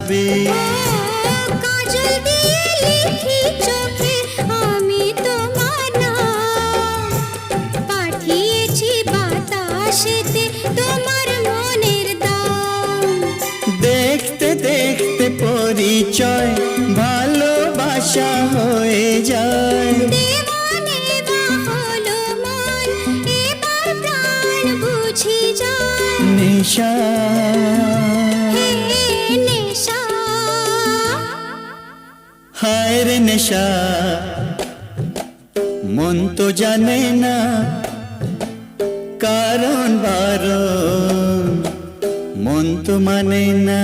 যাবে। কাজল দিয়ে লিখি চোখে আমি তোমার নাম, পাঠিয়েছি বাতাসেতে তোমার মনের দাম। দেখতে দেখতে পরিচয় ভালোবাসা হয়ে যায়। দেওয়ানে বা হলো মন, এবার প্রাণ বুঝি যায়। নেশা হে নেশা, হায় রে নেশা, মন তো জানে না কারণ বারণ, মন তো মানে না।